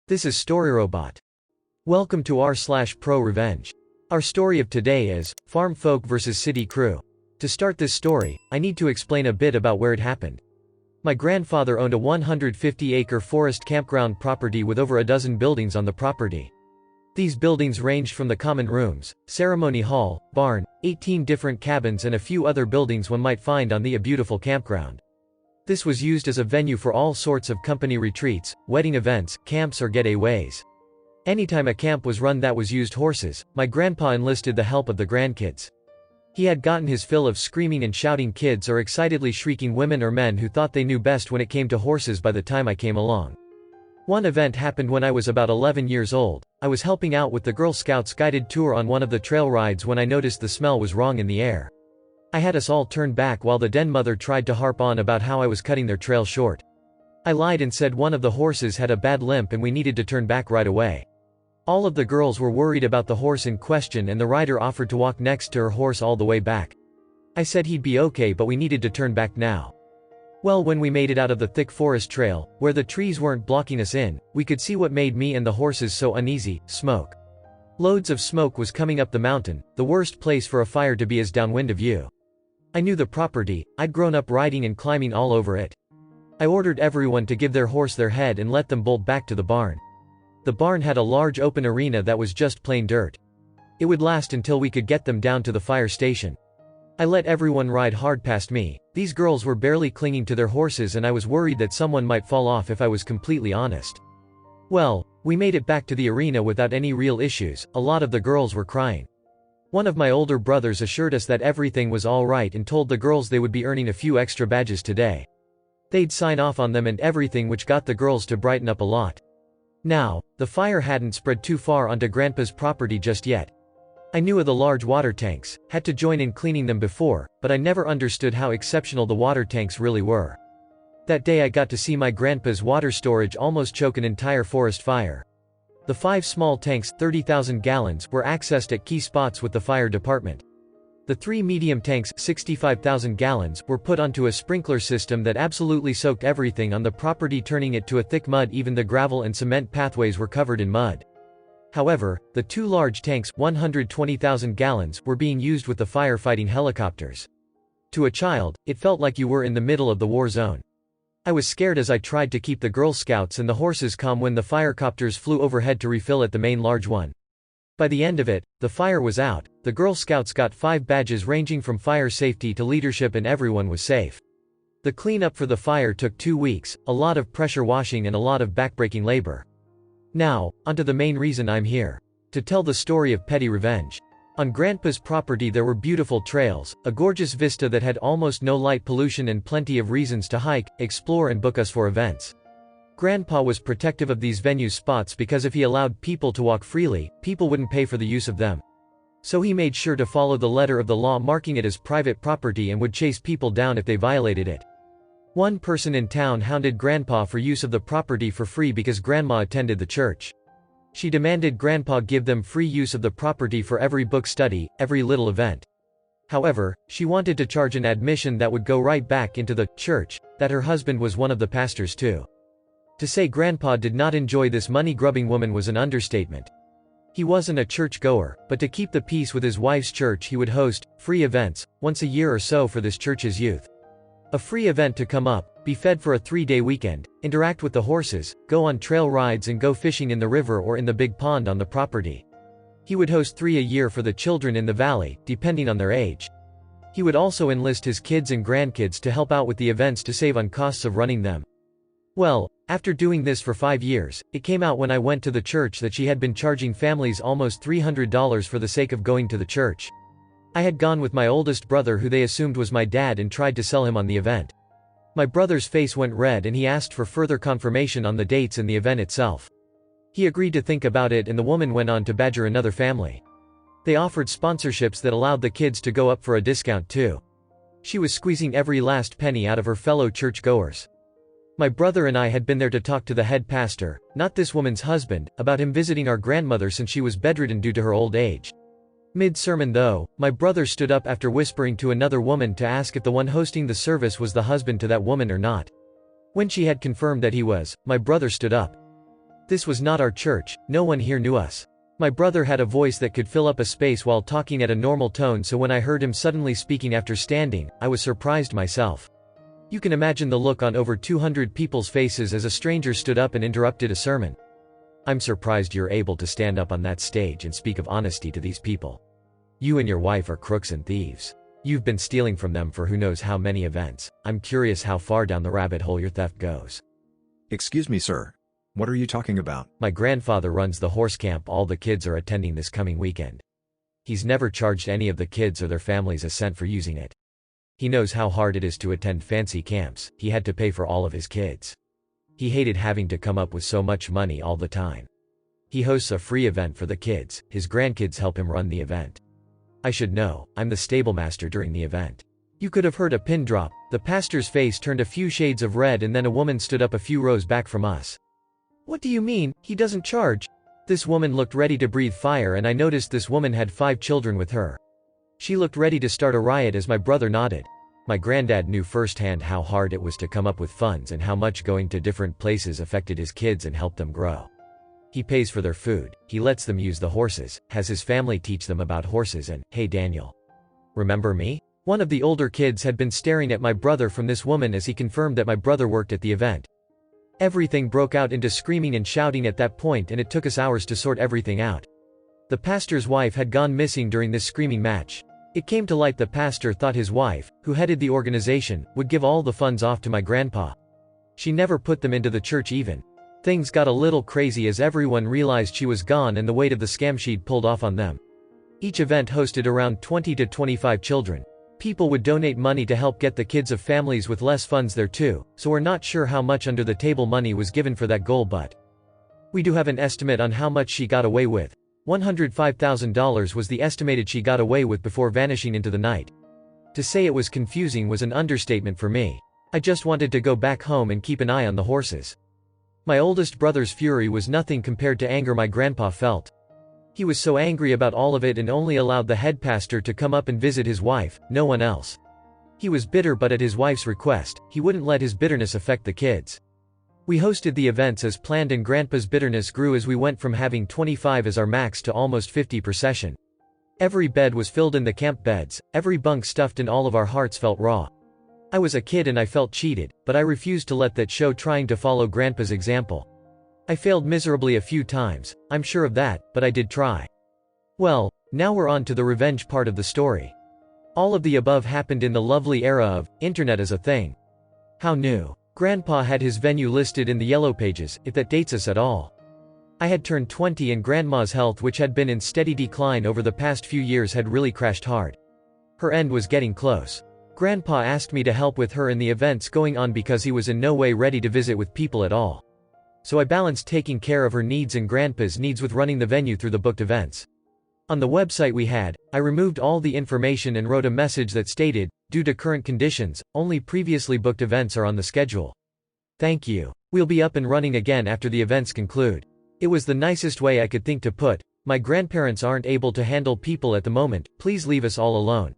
This is StoryRobot. Welcome to r/Prorevenge. Our story of today is Farm Folk vs City Crew. To start this story, I need to explain a bit about where it happened. My grandfather owned a 150-acre forest campground property with over a dozen buildings on the property. These buildings ranged from the common rooms, ceremony hall, barn, 18 different cabins and a few other buildings one might find on the beautiful campground. This was used as a venue for all sorts of company retreats, wedding events, camps or getaways. Anytime a camp was run that was used horses, my grandpa enlisted the help of the grandkids. He had gotten his fill of screaming and shouting kids or excitedly shrieking women or men who thought they knew best when it came to horses by the time I came along. One event happened when I was about 11 years old. I was helping out with the Girl Scouts guided tour on one of the trail rides when I noticed the smell was wrong in the air. I had us all turn back while the den mother tried to harp on about how I was cutting their trail short. I lied and said one of the horses had a bad limp and we needed to turn back right away. All of the girls were worried about the horse in question and the rider offered to walk next to her horse all the way back. I said he'd be okay but we needed to turn back now. Well, when we made it out of the thick forest trail, where the trees weren't blocking us in, we could see what made me and the horses so uneasy: smoke. Loads of smoke was coming up the mountain, the worst place for a fire to be is downwind of you. I knew the property, I'd grown up riding and climbing all over it. I ordered everyone to give their horse their head and let them bolt back to the barn. The barn had a large open arena that was just plain dirt. It would last until we could get them down to the fire station. I let everyone ride hard past me. These girls were barely clinging to their horses and I was worried that someone might fall off if I was completely honest. Well, we made it back to the arena without any real issues. A lot of the girls were crying. One of my older brothers assured us that everything was all right and told the girls they would be earning a few extra badges today. They'd sign off on them and everything, which got the girls to brighten up a lot. Now, the fire hadn't spread too far onto Grandpa's property just yet. I knew of the large water tanks, had to join in cleaning them before, but I never understood how exceptional the water tanks really were. That day I got to see my grandpa's water storage almost choke an entire forest fire. The 5 small tanks, 30,000 gallons, were accessed at key spots with the fire department. The 3 medium tanks, 65,000 gallons, were put onto a sprinkler system that absolutely soaked everything on the property, turning it to a thick mud. Even the gravel and cement pathways were covered in mud. However, the 2 large tanks, 120,000 gallons, were being used with the firefighting helicopters. To a child, it felt like you were in the middle of the war zone. I was scared as I tried to keep the Girl Scouts and the horses calm when the firecopters flew overhead to refill at the main large one. By the end of it, the fire was out. The Girl Scouts got 5 badges ranging from fire safety to leadership and everyone was safe. The cleanup for the fire took 2 weeks, a lot of pressure washing and a lot of backbreaking labor. Now, onto the main reason I'm here. To tell the story of petty revenge. On Grandpa's property there were beautiful trails, a gorgeous vista that had almost no light pollution and plenty of reasons to hike, explore and book us for events. Grandpa was protective of these venue spots because if he allowed people to walk freely, people wouldn't pay for the use of them. So he made sure to follow the letter of the law, marking it as private property, and would chase people down if they violated it. One person in town hounded Grandpa for use of the property for free because Grandma attended the church. She demanded Grandpa give them free use of the property for every book study, every little event. However, she wanted to charge an admission that would go right back into the church, that her husband was one of the pastors too. To say Grandpa did not enjoy this money-grubbing woman was an understatement. He wasn't a church-goer, but to keep the peace with his wife's church he would host free events, once a year or so for this church's youth. A free event to come up, be fed for a 3-day weekend, interact with the horses, go on trail rides and go fishing in the river or in the big pond on the property. He would host 3 a year for the children in the valley, depending on their age. He would also enlist his kids and grandkids to help out with the events to save on costs of running them. Well, after doing this for 5 years, it came out when I went to the church that she had been charging families almost $300 for the sake of going to the church. I had gone with my oldest brother, who they assumed was my dad, and tried to sell him on the event. My brother's face went red and he asked for further confirmation on the dates and the event itself. He agreed to think about it and the woman went on to badger another family. They offered sponsorships that allowed the kids to go up for a discount too. She was squeezing every last penny out of her fellow churchgoers. My brother and I had been there to talk to the head pastor, not this woman's husband, about him visiting our grandmother since she was bedridden due to her old age. Mid-sermon though, my brother stood up after whispering to another woman to ask if the one hosting the service was the husband to that woman or not. When she had confirmed that he was, my brother stood up. This was not our church, no one here knew us. My brother had a voice that could fill up a space while talking at a normal tone, so when I heard him suddenly speaking after standing, I was surprised myself. You can imagine the look on over 200 people's faces as a stranger stood up and interrupted a sermon. I'm surprised you're able to stand up on that stage and speak of honesty to these people. You and your wife are crooks and thieves. You've been stealing from them for who knows how many events. I'm curious how far down the rabbit hole your theft goes. Excuse me, sir. What are you talking about? My grandfather runs the horse camp all the kids are attending this coming weekend. He's never charged any of the kids or their families a cent for using it. He knows how hard it is to attend fancy camps. He had to pay for all of his kids. He hated having to come up with so much money all the time. He hosts a free event for the kids. His grandkids help him run the event. I should know, I'm the stablemaster during the event. You could have heard a pin drop. The pastor's face turned a few shades of red and then a woman stood up a few rows back from us. What do you mean, he doesn't charge? This woman looked ready to breathe fire, and I noticed this woman had 5 children with her. She looked ready to start a riot as my brother nodded. My granddad knew firsthand how hard it was to come up with funds and how much going to different places affected his kids and helped them grow. He pays for their food, he lets them use the horses, has his family teach them about horses, and, hey Daniel. Remember me? One of the older kids had been staring at my brother from this woman as he confirmed that my brother worked at the event. Everything broke out into screaming and shouting at that point, and it took us hours to sort everything out. The pastor's wife had gone missing during this screaming match. It came to light the pastor thought his wife, who headed the organization, would give all the funds off to my grandpa. She never put them into the church even. Things got a little crazy as everyone realized she was gone and the weight of the scam she'd pulled off on them. Each event hosted around 20 to 25 children. People would donate money to help get the kids of families with less funds there too, so we're not sure how much under the table money was given for that goal, but we do have an estimate on how much she got away with. $105,000 was the estimated she got away with before vanishing into the night. To say it was confusing was an understatement for me. I just wanted to go back home and keep an eye on the horses. My oldest brother's fury was nothing compared to anger my grandpa felt. He was so angry about all of it and only allowed the head pastor to come up and visit his wife, no one else. He was bitter, but at his wife's request, he wouldn't let his bitterness affect the kids. We hosted the events as planned, and Grandpa's bitterness grew as we went from having 25 as our max to almost 50 per session. Every bed was filled in the camp beds, every bunk stuffed, and all of our hearts felt raw. I was a kid and I felt cheated, but I refused to let that show, trying to follow Grandpa's example. I failed miserably a few times, I'm sure of that, but I did try. Well, now we're on to the revenge part of the story. All of the above happened in the lovely era of internet as a thing. How new. Grandpa had his venue listed in the yellow pages, if that dates us at all. I had turned 20 and Grandma's health, which had been in steady decline over the past few years, had really crashed hard. Her end was getting close. Grandpa asked me to help with her in the events going on because he was in no way ready to visit with people at all. So I balanced taking care of her needs and Grandpa's needs with running the venue through the booked events. On the website we had, I removed all the information and wrote a message that stated, due to current conditions, only previously booked events are on the schedule. Thank you. We'll be up and running again after the events conclude. It was the nicest way I could think to put, my grandparents aren't able to handle people at the moment, please leave us all alone.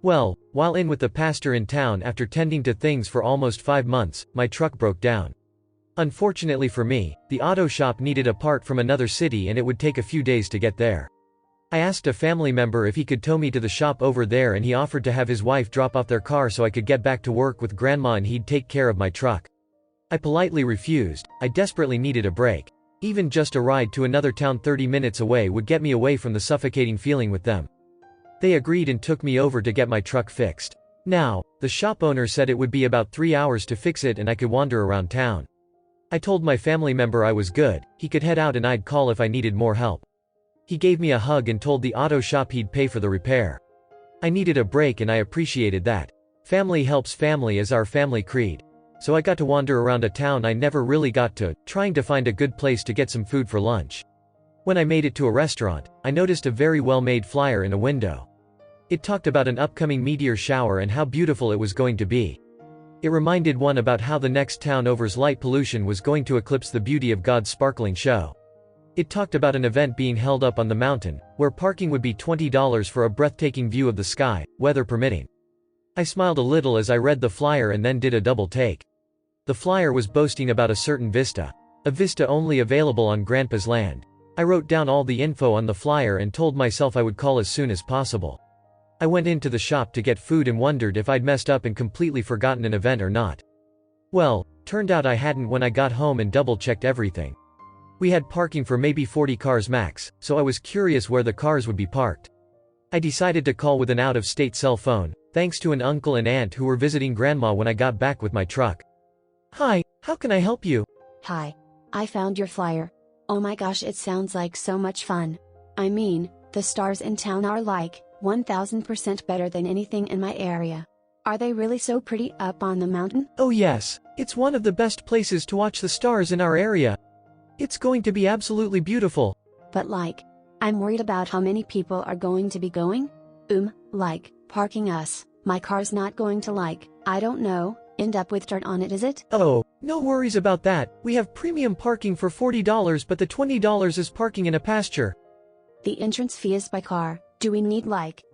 Well, while in with the pastor in town after tending to things for almost 5 months, my truck broke down. Unfortunately for me, the auto shop needed a part from another city and it would take a few days to get there. I asked a family member if he could tow me to the shop over there, and he offered to have his wife drop off their car so I could get back to work with Grandma and he'd take care of my truck. I politely refused. I desperately needed a break. Even just a ride to another town 30 minutes away would get me away from the suffocating feeling with them. They agreed and took me over to get my truck fixed. Now, the shop owner said it would be about 3 hours to fix it and I could wander around town. I told my family member I was good, he could head out and I'd call if I needed more help. He gave me a hug and told the auto shop he'd pay for the repair. I needed a break and I appreciated that. Family helps family is our family creed. So I got to wander around a town I never really got to, trying to find a good place to get some food for lunch. When I made it to a restaurant, I noticed a very well-made flyer in a window. It talked about an upcoming meteor shower and how beautiful it was going to be. It reminded one about how the next town over's light pollution was going to eclipse the beauty of God's sparkling show. It talked about an event being held up on the mountain, where parking would be $20 for a breathtaking view of the sky, weather permitting. I smiled a little as I read the flyer and then did a double take. The flyer was boasting about a certain vista. A vista only available on Grandpa's land. I wrote down all the info on the flyer and told myself I would call as soon as possible. I went into the shop to get food and wondered if I'd messed up and completely forgotten an event or not. Well, turned out I hadn't when I got home and double-checked everything. We had parking for maybe 40 cars max, so I was curious where the cars would be parked. I decided to call with an out-of-state cell phone, thanks to an uncle and aunt who were visiting Grandma when I got back with my truck. Hi, how can I help you? Hi. I found your flyer. Oh my gosh, it sounds like so much fun. I mean, the stars in town are like 1000% better than anything in my area. Are they really so pretty up on the mountain? Oh yes, it's one of the best places to watch the stars in our area. It's going to be absolutely beautiful. But I'm worried about how many people are going to be going. Parking us. My car's not going to I don't know, end up with dirt on it, is it? Oh, no worries about that. We have premium parking for $40, but the $20 is parking in a pasture. The entrance fee is by car. Do we need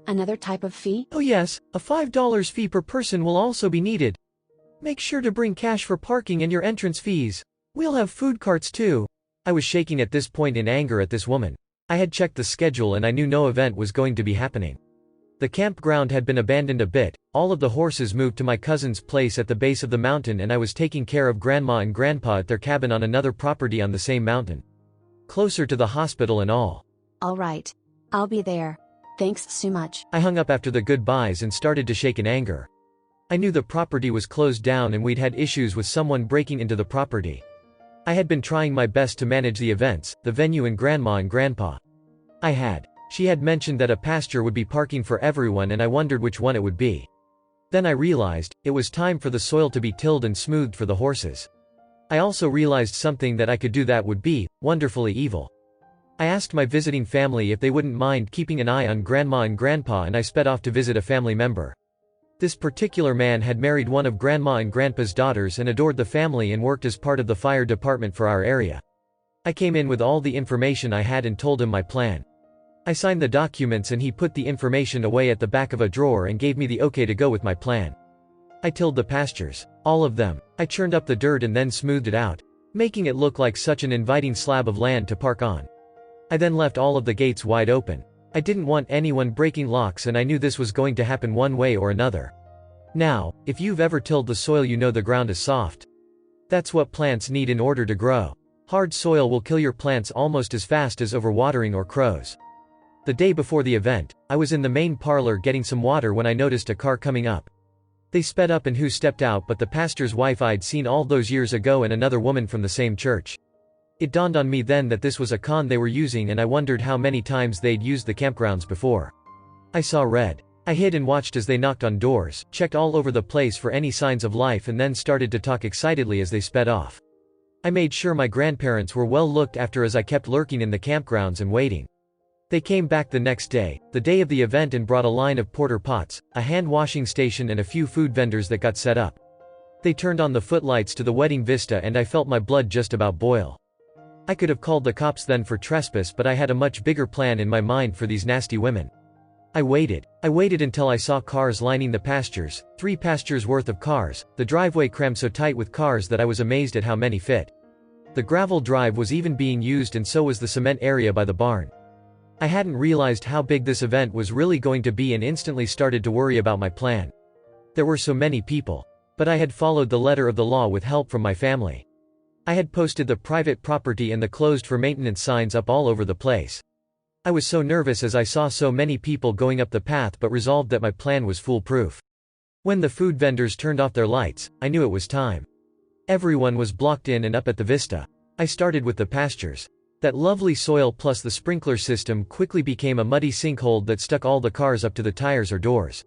another type of fee? Oh yes, a $5 fee per person will also be needed. Make sure to bring cash for parking and your entrance fees. We'll have food carts too. I was shaking at this point in anger at this woman. I had checked the schedule and I knew no event was going to be happening. The campground had been abandoned a bit, all of the horses moved to my cousin's place at the base of the mountain and I was taking care of Grandma and Grandpa at their cabin on another property on the same mountain. Closer to the hospital and all. Alright. I'll be there. Thanks so much. I hung up after the goodbyes and started to shake in anger. I knew the property was closed down and we'd had issues with someone breaking into the property. I had been trying my best to manage the events, the venue and Grandma and Grandpa. She had mentioned that a pasture would be parking for everyone and I wondered which one it would be. Then I realized, it was time for the soil to be tilled and smoothed for the horses. I also realized something that I could do that would be wonderfully evil. I asked my visiting family if they wouldn't mind keeping an eye on Grandma and Grandpa and I sped off to visit a family member. This particular man had married one of Grandma and Grandpa's daughters and adored the family and worked as part of the fire department for our area. I came in with all the information I had and told him my plan. I signed the documents and he put the information away at the back of a drawer and gave me the okay to go with my plan. I tilled the pastures. All of them. I churned up the dirt and then smoothed it out, making it look like such an inviting slab of land to park on. I then left all of the gates wide open. I didn't want anyone breaking locks and I knew this was going to happen one way or another. Now, if you've ever tilled the soil you know the ground is soft. That's what plants need in order to grow. Hard soil will kill your plants almost as fast as overwatering or crows. The day before the event, I was in the main parlor getting some water when I noticed a car coming up. They sped up and who stepped out but the pastor's wife I'd seen all those years ago and another woman from the same church. It dawned on me then that this was a con they were using and I wondered how many times they'd used the campgrounds before. I saw red. I hid and watched as they knocked on doors, checked all over the place for any signs of life and then started to talk excitedly as they sped off. I made sure my grandparents were well looked after as I kept lurking in the campgrounds and waiting. They came back the next day, the day of the event, and brought a line of porter pots, a hand washing station and a few food vendors that got set up. They turned on the footlights to the wedding vista and I felt my blood just about boil. I could have called the cops then for trespass but I had a much bigger plan in my mind for these nasty women. I waited until I saw cars lining the pastures, 3 pastures worth of cars, the driveway crammed so tight with cars that I was amazed at how many fit. The gravel drive was even being used and so was the cement area by the barn. I hadn't realized how big this event was really going to be and instantly started to worry about my plan. There were so many people. But I had followed the letter of the law with help from my family. I had posted the private property and the closed for maintenance signs up all over the place. I was so nervous as I saw so many people going up the path but resolved that my plan was foolproof. When the food vendors turned off their lights, I knew it was time. Everyone was blocked in and up at the vista. I started with the pastures. That lovely soil plus the sprinkler system quickly became a muddy sinkhole that stuck all the cars up to the tires or doors.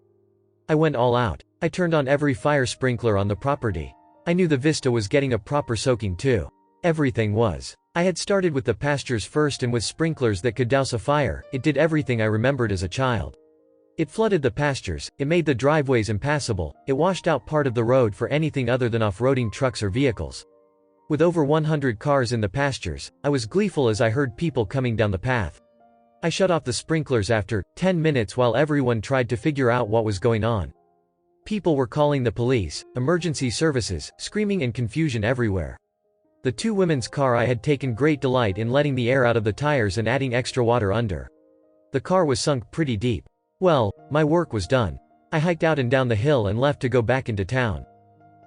I went all out. I turned on every fire sprinkler on the property. I knew the vista was getting a proper soaking too. Everything was. I had started with the pastures first and with sprinklers that could douse a fire, it did everything I remembered as a child. It flooded the pastures, it made the driveways impassable, it washed out part of the road for anything other than off-roading trucks or vehicles. With over 100 cars in the pastures, I was gleeful as I heard people coming down the path. I shut off the sprinklers after 10 minutes while everyone tried to figure out what was going on. People were calling the police, emergency services, screaming and confusion everywhere. The two women's car. I had taken great delight in letting the air out of the tires and adding extra water under. The car was sunk pretty deep. Well, my work was done. I hiked out and down the hill and left to go back into town.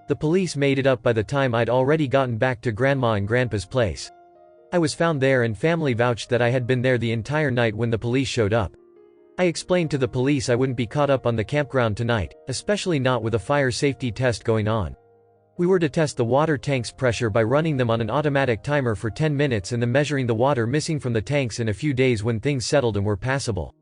The police made it up by the time I'd already gotten back to Grandma and Grandpa's place. I was found there and family vouched that I had been there the entire night when the police showed up. I explained to the police I wouldn't be caught up on the campground tonight, especially not with a fire safety test going on. We were to test the water tank's pressure by running them on an automatic timer for 10 minutes and then measuring the water missing from the tanks in a few days when things settled and were passable.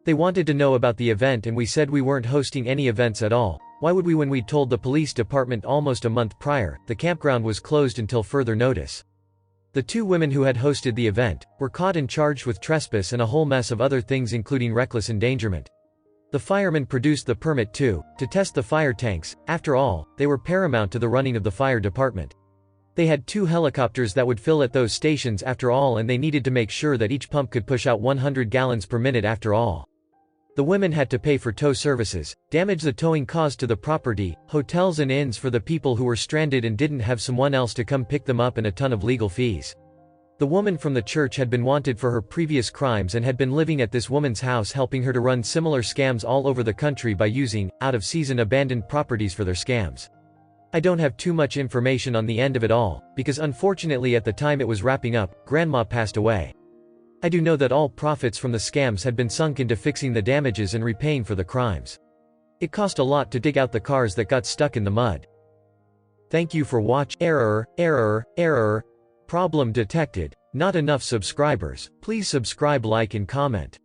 They wanted to know about the event and we said we weren't hosting any events at all. Why would we when we'd told the police department almost a month prior, the campground was closed until further notice. The two women who had hosted the event were caught and charged with trespass and a whole mess of other things including reckless endangerment. The firemen produced the permit too, to test the fire tanks. After all, they were paramount to the running of the fire department. They had 2 helicopters that would fill at those stations after all, and they needed to make sure that each pump could push out 100 gallons per minute after all. The women had to pay for tow services, damage the towing caused to the property, hotels and inns for the people who were stranded and didn't have someone else to come pick them up, and a ton of legal fees. The woman from the church had been wanted for her previous crimes and had been living at this woman's house, helping her to run similar scams all over the country by using out-of-season abandoned properties for their scams. I don't have too much information on the end of it all, because unfortunately at the time it was wrapping up, Grandma passed away. I do know that all profits from the scams had been sunk into fixing the damages and repaying for the crimes. It cost a lot to dig out the cars that got stuck in the mud. Thank you for watching. Error. Problem detected. Not enough subscribers. Please subscribe, like and comment.